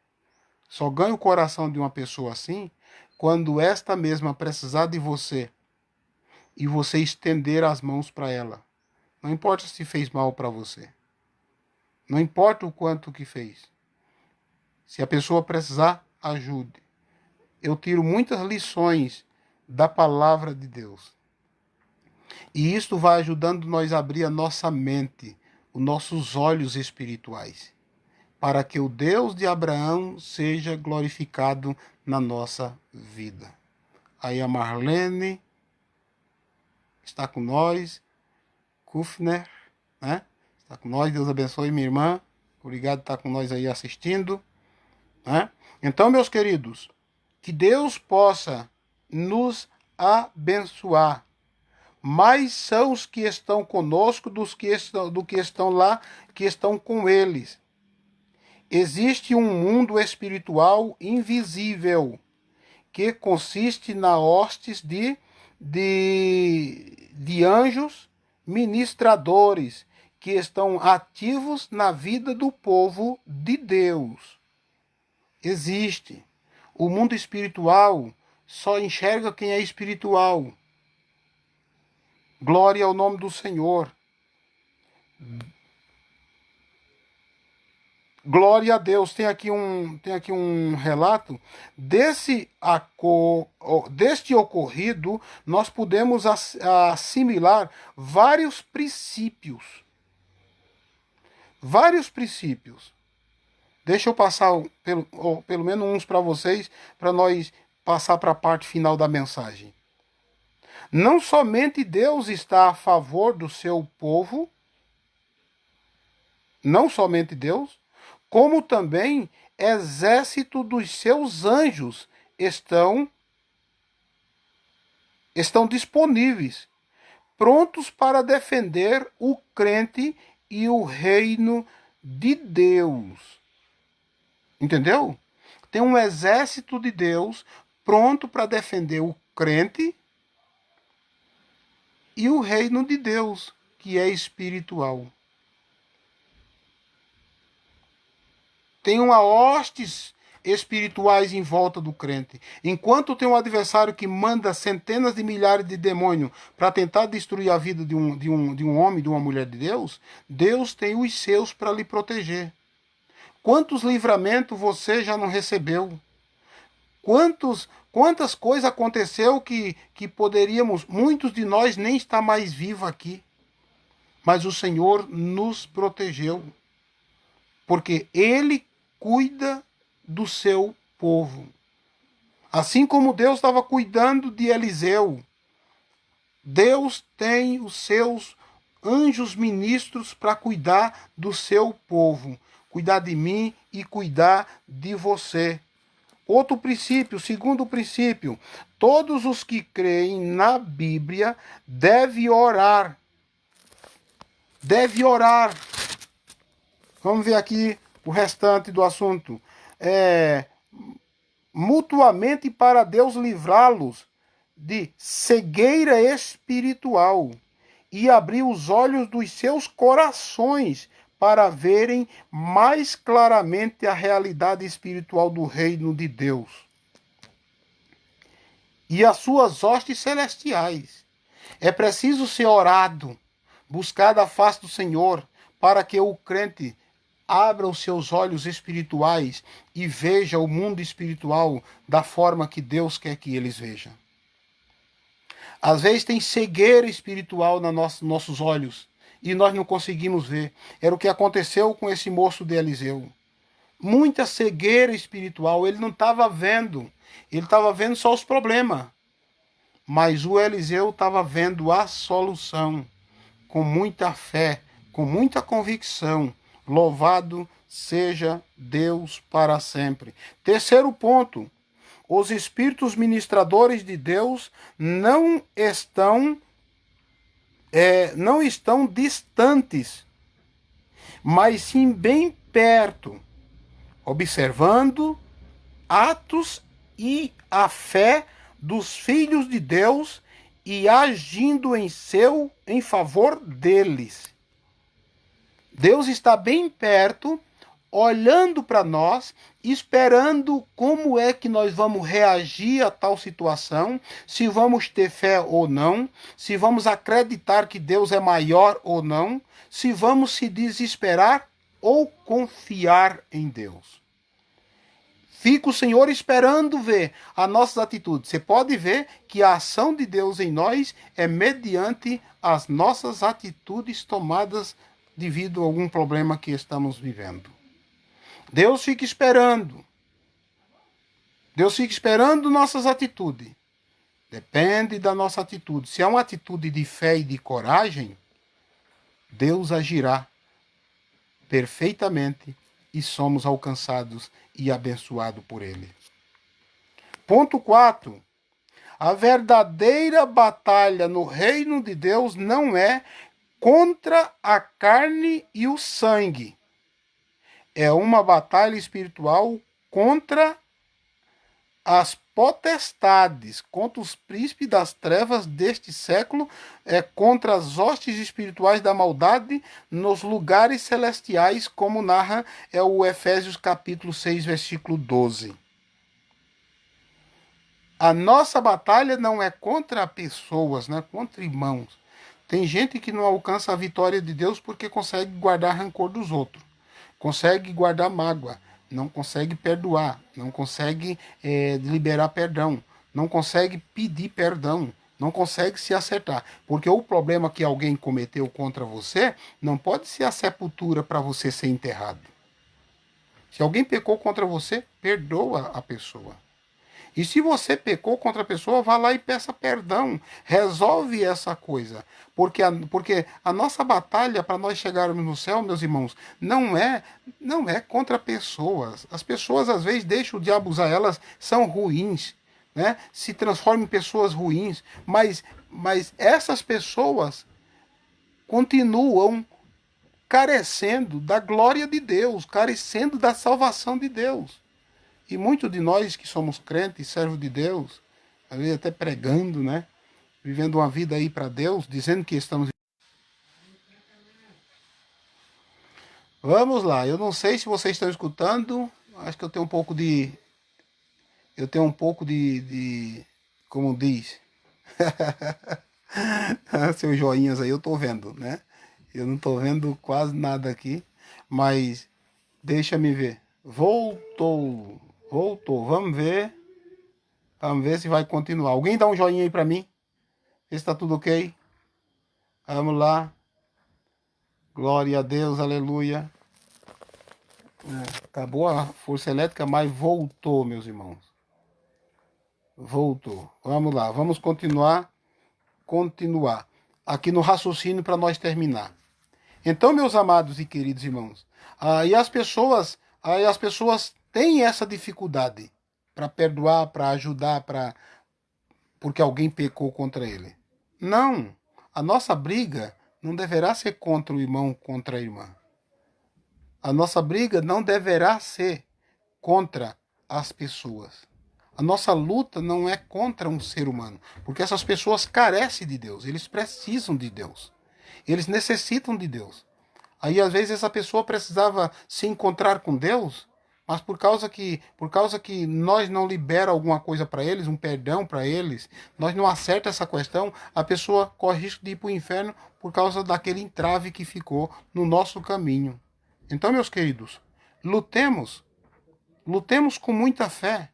só ganha o coração de uma pessoa assim, quando esta mesma precisar de você e você estender as mãos para ela. Não importa se fez mal para você. Não importa o quanto que fez. Se a pessoa precisar, ajude. Eu tiro muitas lições da palavra de Deus. E isto vai ajudando nós a abrir a nossa mente, os nossos olhos espirituais, para que o Deus de Abraão seja glorificado na nossa vida. Aí a Marlene está com nós, Kufner, né? Está com nós, Deus abençoe minha irmã. Obrigado por estar com nós aí assistindo. Né? Então, meus queridos, que Deus possa nos abençoar. Mais são os que estão conosco do que estão lá, que estão com eles. Existe um mundo espiritual invisível, que consiste na hostes de anjos ministradores, que estão ativos na vida do povo de Deus. Existe. O mundo espiritual só enxerga quem é espiritual. Glória ao nome do Senhor. Glória a Deus. Tem aqui um relato deste ocorrido. Nós podemos assimilar vários princípios. Vários princípios. Deixa eu passar pelo menos uns para vocês, para nós passar para a parte final da mensagem. Não somente Deus está a favor do seu povo, não somente Deus, como também exército dos seus anjos estão disponíveis, prontos para defender o crente e o reino de Deus. Entendeu? Tem um exército de Deus pronto para defender o crente e o reino de Deus, que é espiritual. Tem uma hostes espirituais em volta do crente. Enquanto tem um adversário que manda centenas de milhares de demônios para tentar destruir a vida de um homem, de uma mulher de Deus, Deus tem os seus para lhe proteger. Quantos livramentos você já não recebeu? Quantas coisas aconteceu que poderíamos, muitos de nós nem está mais vivo aqui. Mas o Senhor nos protegeu. Porque Ele cuida do seu povo. Assim como Deus estava cuidando de Eliseu. Deus tem os seus anjos ministros para cuidar do seu povo, cuidar de mim e cuidar de você. Outro princípio, segundo princípio, todos os que creem na Bíblia devem orar. Deve orar. Vamos ver aqui o restante do assunto. Mutuamente para Deus livrá-los de cegueira espiritual e abrir os olhos dos seus corações para verem mais claramente a realidade espiritual do reino de Deus e as suas hostes celestiais. É preciso ser orado, buscar a face do Senhor, para que o crente abra os seus olhos espirituais e veja o mundo espiritual da forma que Deus quer que eles vejam. Às vezes tem cegueira espiritual nos nossos olhos e nós não conseguimos ver. Era o que aconteceu com esse moço de Eliseu. Muita cegueira espiritual, ele não estava vendo. Ele estava vendo só os problemas. Mas o Eliseu estava vendo a solução. Com muita fé, com muita convicção. Louvado seja Deus para sempre. Terceiro ponto. Os espíritos ministradores de Deus não estão distantes, mas sim bem perto, observando atos e a fé dos filhos de Deus e agindo em favor deles. Deus está bem perto, olhando para nós, esperando como é que nós vamos reagir a tal situação, se vamos ter fé ou não, se vamos acreditar que Deus é maior ou não, se vamos se desesperar ou confiar em Deus. Fica o Senhor esperando ver as nossas atitudes. Você pode ver que a ação de Deus em nós é mediante as nossas atitudes tomadas devido a algum problema que estamos vivendo. Deus fica esperando. Deus fica esperando nossas atitudes. Depende da nossa atitude. Se é uma atitude de fé e de coragem, Deus agirá perfeitamente e somos alcançados e abençoados por Ele. Ponto 4. A verdadeira batalha no reino de Deus não é contra a carne e o sangue. É uma batalha espiritual contra as potestades, contra os príncipes das trevas deste século, contra as hostes espirituais da maldade nos lugares celestiais, como narra o Efésios capítulo 6, versículo 12. A nossa batalha não é contra pessoas, não é contra irmãos. Tem gente que não alcança a vitória de Deus porque consegue guardar rancor dos outros, consegue guardar mágoa, não consegue perdoar, não consegue liberar perdão, não consegue pedir perdão, não consegue se acertar. Porque o problema que alguém cometeu contra você não pode ser a sepultura para você ser enterrado. Se alguém pecou contra você, perdoa a pessoa. E se você pecou contra a pessoa, vá lá e peça perdão. Resolve essa coisa. Porque a nossa batalha para nós chegarmos no céu, meus irmãos, não é contra pessoas. As pessoas, às vezes, deixam o diabo usar elas, são ruins, né? Se transformam em pessoas ruins. Mas essas pessoas continuam carecendo da glória de Deus, carecendo da salvação de Deus. E muitos de nós que somos crentes, servos de Deus, às vezes até pregando, né? Vivendo uma vida aí para Deus, dizendo que estamos. Vamos lá, eu não sei se vocês estão escutando, acho que eu tenho um pouco de. Como diz? Seus joinhas aí eu tô vendo, né? Eu não tô vendo quase nada aqui, mas deixa-me ver. Voltou. Vamos ver. Vamos ver se vai continuar. Alguém dá um joinha aí para mim? Vê se tá tudo ok. Vamos lá. Glória a Deus, aleluia. Acabou a força elétrica, mas voltou, meus irmãos. Voltou. Vamos lá, vamos continuar continuar aqui no raciocínio para nós terminar. Então, meus amados e queridos irmãos, aí as pessoas têm essa dificuldade para perdoar, para ajudar, porque alguém pecou contra ele. Não, a nossa briga não deverá ser contra o irmão, contra a irmã. A nossa briga não deverá ser contra as pessoas. A nossa luta não é contra um ser humano, porque essas pessoas carecem de Deus, eles precisam de Deus. Eles necessitam de Deus. Aí às vezes essa pessoa precisava se encontrar com Deus, mas por causa que nós não libera alguma coisa para eles, um perdão para eles, nós não acerta essa questão, a pessoa corre risco de ir para o inferno por causa daquele entrave que ficou no nosso caminho. Então, meus queridos, lutemos com muita fé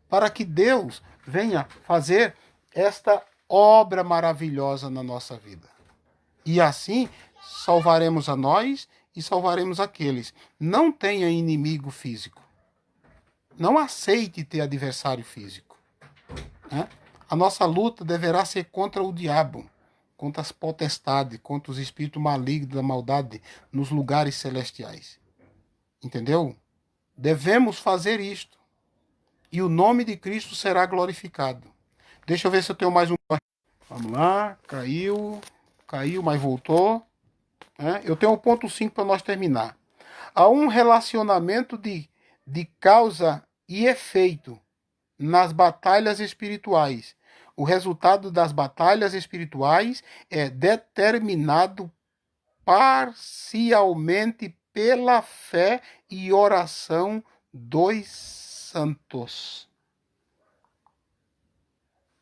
para que Deus venha fazer esta obra maravilhosa na nossa vida. E assim salvaremos a nós e salvaremos aqueles. Não tenha inimigo físico. Não aceite ter adversário físico. Né? A nossa luta deverá ser contra o diabo, contra as potestades, contra os espíritos malignos da maldade nos lugares celestiais. Entendeu? Devemos fazer isto. E o nome de Cristo será glorificado. Deixa eu ver se eu tenho mais um. Vamos lá, caiu, mas voltou. Eu tenho o ponto 5 para nós terminar. Há um relacionamento de causa e efeito nas batalhas espirituais. O resultado das batalhas espirituais é determinado parcialmente pela fé e oração dos santos.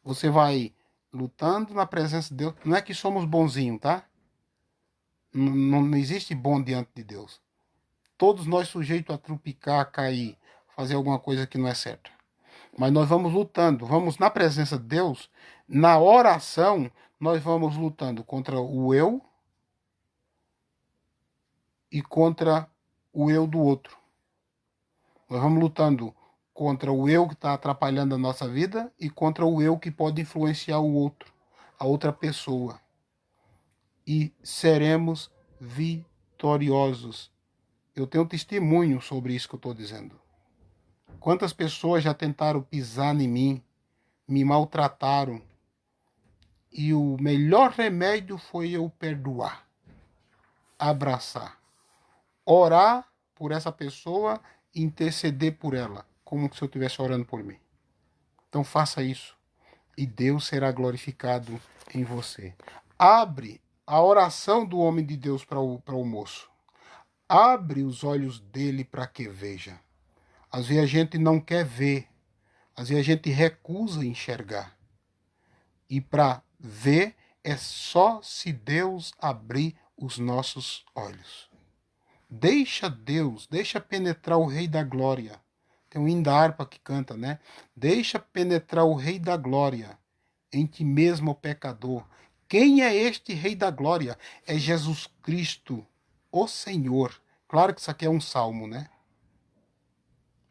Você vai lutando na presença de Deus. Não é que somos bonzinhos, tá? Não existe bom diante de Deus. Todos nós sujeitos a trupicar, a cair, fazer alguma coisa que não é certa. Mas nós vamos lutando, vamos na presença de Deus, na oração, nós vamos lutando contra o eu e contra o eu do outro. Nós vamos lutando contra o eu que está atrapalhando a nossa vida e contra o eu que pode influenciar o outro, a outra pessoa. E seremos vitoriosos. Eu tenho testemunho sobre isso que eu estou dizendo. Quantas pessoas já tentaram pisar em mim, me maltrataram, e o melhor remédio foi eu perdoar, abraçar, orar por essa pessoa, interceder por ela, como se eu estivesse orando por mim. Então faça isso e Deus será glorificado em você. Abre a oração do homem de Deus para o moço. Abre os olhos dele para que veja. Às vezes a gente não quer ver, às vezes a gente recusa enxergar. E para ver é só se Deus abrir os nossos olhos. Deixa penetrar o Rei da Glória. Tem um hino da harpa que canta, né? Deixa penetrar o Rei da Glória em ti mesmo, pecador. Quem é este Rei da Glória? É Jesus Cristo, o Senhor. Claro que isso aqui é um salmo, né?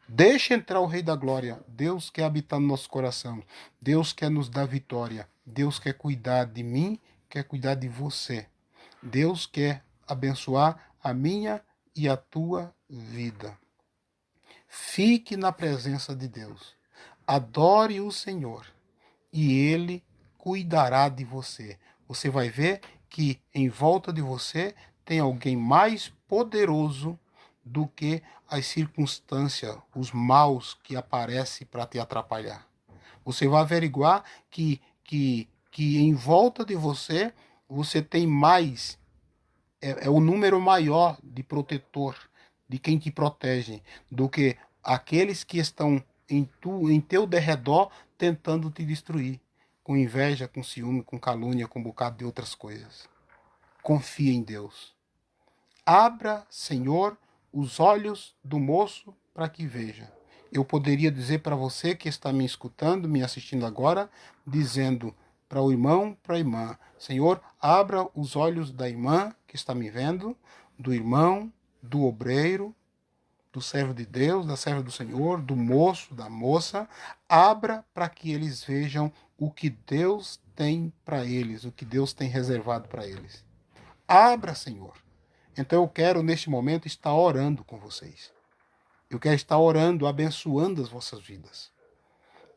Deixa entrar o Rei da Glória. Deus quer habitar no nosso coração. Deus quer nos dar vitória. Deus quer cuidar de mim, quer cuidar de você. Deus quer abençoar a minha e a tua vida. Fique na presença de Deus. Adore o Senhor e Ele cuidará de você. Você vai ver que em volta de você tem alguém mais poderoso do que as circunstâncias, os maus que aparecem para te atrapalhar. Você vai averiguar que em volta de você, você tem mais, é o número maior de protetor, de quem te protege, do que aqueles que estão em teu derredor tentando te destruir, com inveja, com ciúme, com calúnia, com um bocado de outras coisas. Confia em Deus. Abra, Senhor, os olhos do moço para que veja. Eu poderia dizer para você que está me escutando, me assistindo agora, dizendo para o irmão, para a irmã: Senhor, abra os olhos da irmã que está me vendo, do irmão, do obreiro, do servo de Deus, da serva do Senhor, do moço, da moça. Abra para que eles vejam o que Deus tem para eles, o que Deus tem reservado para eles. Abra, Senhor. Então eu quero, neste momento, estar orando com vocês. Eu quero estar orando, abençoando as vossas vidas.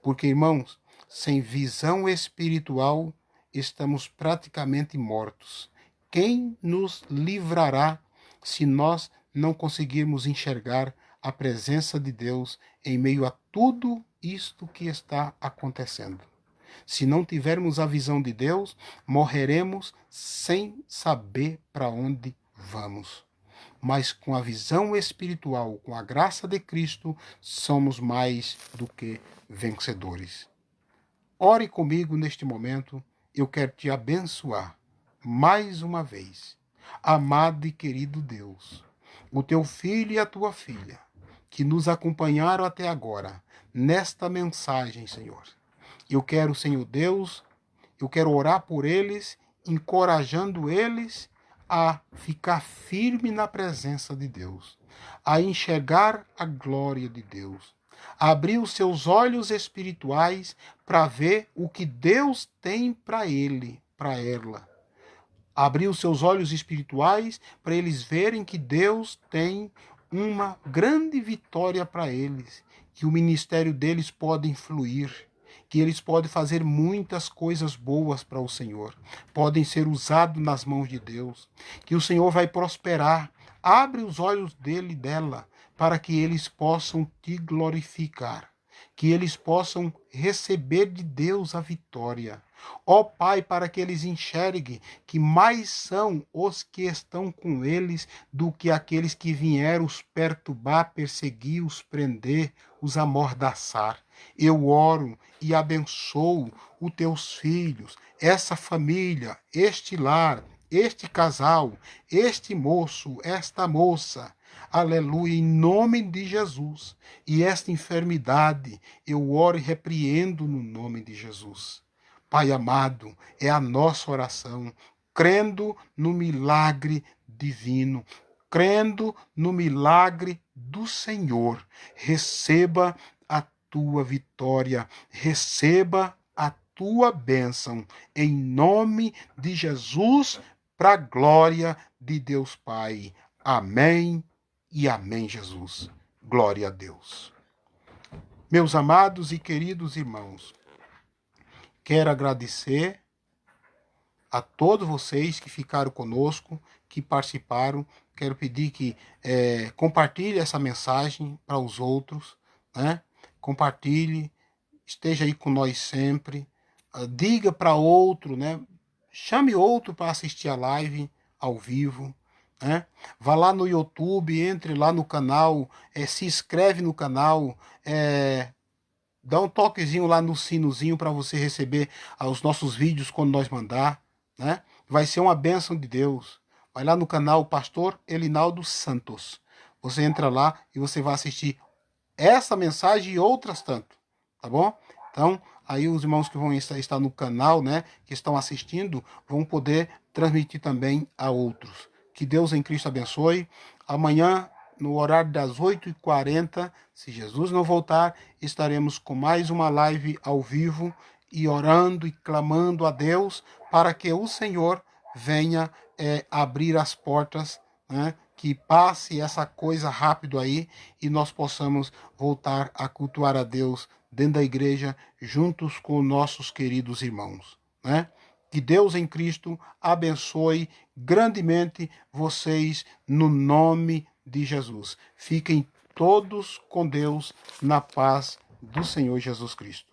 Porque, irmãos, sem visão espiritual, estamos praticamente mortos. Quem nos livrará se nós não conseguirmos enxergar a presença de Deus em meio a tudo isto que está acontecendo? Se não tivermos a visão de Deus, morreremos sem saber para onde vamos. Mas com a visão espiritual, com a graça de Cristo, somos mais do que vencedores. Ore comigo neste momento, eu quero te abençoar mais uma vez. Amado e querido Deus, o teu filho e a tua filha, que nos acompanharam até agora, nesta mensagem, Senhor. Eu quero, Senhor Deus, eu quero orar por eles, encorajando eles a ficar firme na presença de Deus, a enxergar a glória de Deus, a abrir os seus olhos espirituais para ver o que Deus tem para ele, para ela. Abrir os seus olhos espirituais para eles verem que Deus tem uma grande vitória para eles, que o ministério deles pode influir, que eles podem fazer muitas coisas boas para o Senhor, podem ser usados nas mãos de Deus, que o Senhor vai prosperar. Abre os olhos dele e dela para que eles possam te glorificar, que eles possam receber de Deus a vitória. Ó Pai, para que eles enxerguem que mais são os que estão com eles do que aqueles que vieram os perturbar, perseguir, os prender, os amordaçar. Eu oro e abençoo os teus filhos, essa família, este lar, este casal, este moço, esta moça. Aleluia, em nome de Jesus. E esta enfermidade eu oro e repreendo no nome de Jesus. Pai amado, é a nossa oração, crendo no milagre divino, crendo no milagre do Senhor. Receba a tua vitória, receba a tua bênção, em nome de Jesus, para a glória de Deus Pai. Amém e amém, Jesus. Glória a Deus. Meus amados e queridos irmãos, quero agradecer a todos vocês que ficaram conosco, que participaram. Quero pedir que compartilhe essa mensagem para os outros, né? Compartilhe, esteja aí com nós sempre. Diga para outro, né? Chame outro para assistir a live ao vivo. Né? Vá lá no YouTube, entre lá no canal, se inscreve no canal, dá um toquezinho lá no sinozinho para você receber os nossos vídeos quando nós mandar, né? Vai ser uma bênção de Deus. Vai lá no canal Pastor Elinaldo Santos. Você entra lá e você vai assistir essa mensagem e outras tanto, tá bom? Então, aí os irmãos que vão estar no canal, né, que estão assistindo, vão poder transmitir também a outros. Que Deus em Cristo abençoe. Amanhã, no horário das 8h40, se Jesus não voltar, estaremos com mais uma live ao vivo e orando e clamando a Deus para que o Senhor venha abrir as portas, né, que passe essa coisa rápido aí e nós possamos voltar a cultuar a Deus dentro da igreja, juntos com nossos queridos irmãos, né? Que Deus em Cristo abençoe grandemente vocês no nome de Jesus. Fiquem todos com Deus na paz do Senhor Jesus Cristo.